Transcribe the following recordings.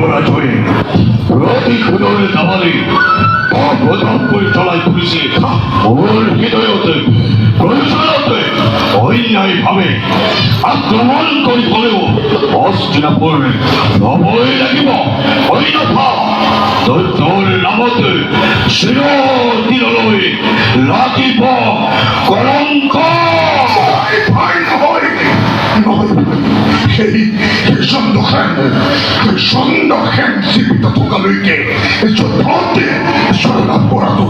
পরাজয়ে প্রতি ক্ষুদর দাবালে অপ্রথম পরিচালায় তুলেছে ওর হৃদয়তে প্রয়োজনতে অন্যায় ভাবে আক্রমণ করি হলেও হস্তিনাপুর নবই লাগিব অন্যথা তোর নামতে চিরদিনলৈ লাগিব কলংক। সেই চন্দ্ৰসেন জীৱিত থকালৈকে যুদ্ধতে জয়লাভ কৰাটো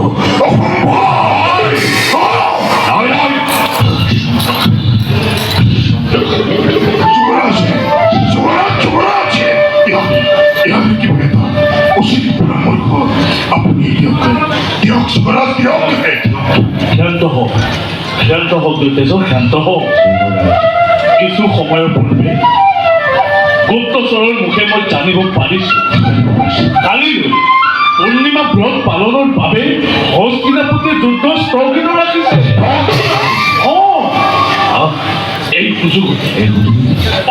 উচিত পৰামৰ্শ আপুনি দিয়ক যুৱৰাজ দিয়ক। শান্ত হওক তেজৰ শান্ত হওক। কিছু সময়ৰ পূৰ্বে গুপ্তচৰৰ মুখে মই জানিব পাৰিছো কালিলৈ পূৰ্ণিমা ব্ৰত পালনৰ বাবে হস্তিনাপুৰে যুদ্ধ স্থগিত ৰাখিছে। এই সুযোগ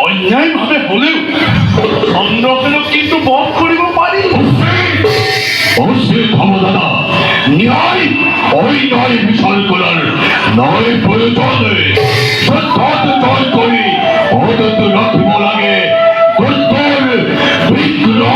অন্যায়ভাৱে হলেও চন্দ্ৰসেনক কিন্তু বধ কৰিব পাৰি। অবশ্যই ক্ষমতা ন্যায় অন্যায় বিচার করার নয় প্রয়োজনে সত্যাত জয় করি অদত্ত রাখিব লাগে কর্তর বিগ্রহ।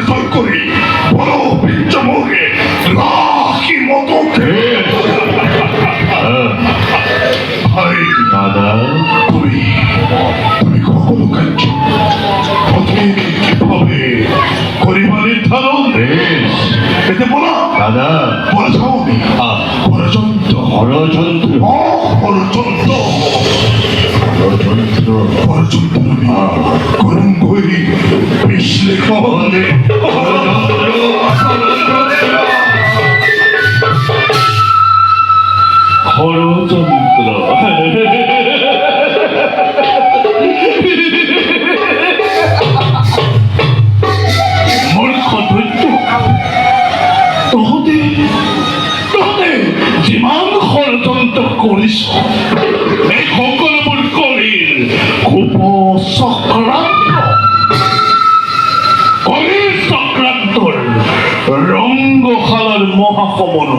জয় কৰি বড় বিঞ্চমোহে ৰাখি মতকে দাদা তুমি সকলো কাৰ্য সঠিকভাৱে কৰিবা নিৰ্ধাৰণ। এতিয়া বলা দাদা বলা যাওঁ আমি ষড়যন্ত্ৰ আমি কৰিম গৈ বিশ্লেষণ। ষড়যন্ত্ৰ মূৰ্খ দৈত্য, তহঁতে যিমান ষড়যন্ত্ৰ কৰিছ এই সকলোবোৰ কৰিৰ চক্ৰান্তৰ ৰংগশালাৰ মহাসমন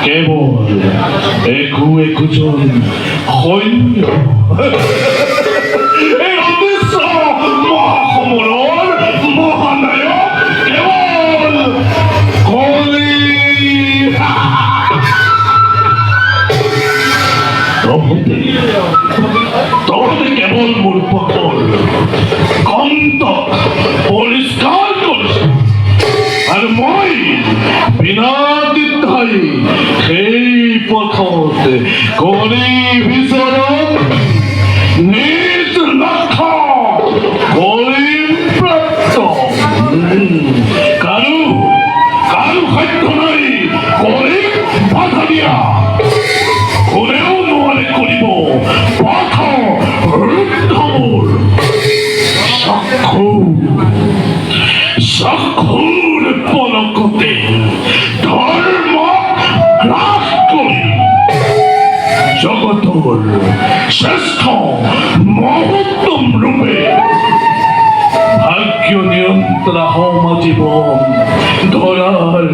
কেৱল একোজন সৈন্য এই অদৃশ্য মহাসমনৰ মহানায়ক কেৱল কলি। তহঁতে কেৱল মোৰ পথৰ কণ্ঠক পৰিষ্কাৰ কৰিছ আৰু মই বিনা দ্বিধাই সেই পথত কৰি বিচৰণ নিজ লক্ষ্য কৰিম প্ৰাপ্ত। কাৰো সাধ্য নাই কৰি বাধা দিয়া, কোনেও নোৱাৰে কৰিব পথ ৰুদ্ধ মোৰ। চক্ষুৰ পলকতে ধৰ্ম গ্ৰাস কৰি জগতৰ শ্ৰেষ্ঠ মহত্তম ৰূপে ভাগ্য নিয়ন্ত্ৰা সম জীৱন ধৰাৰ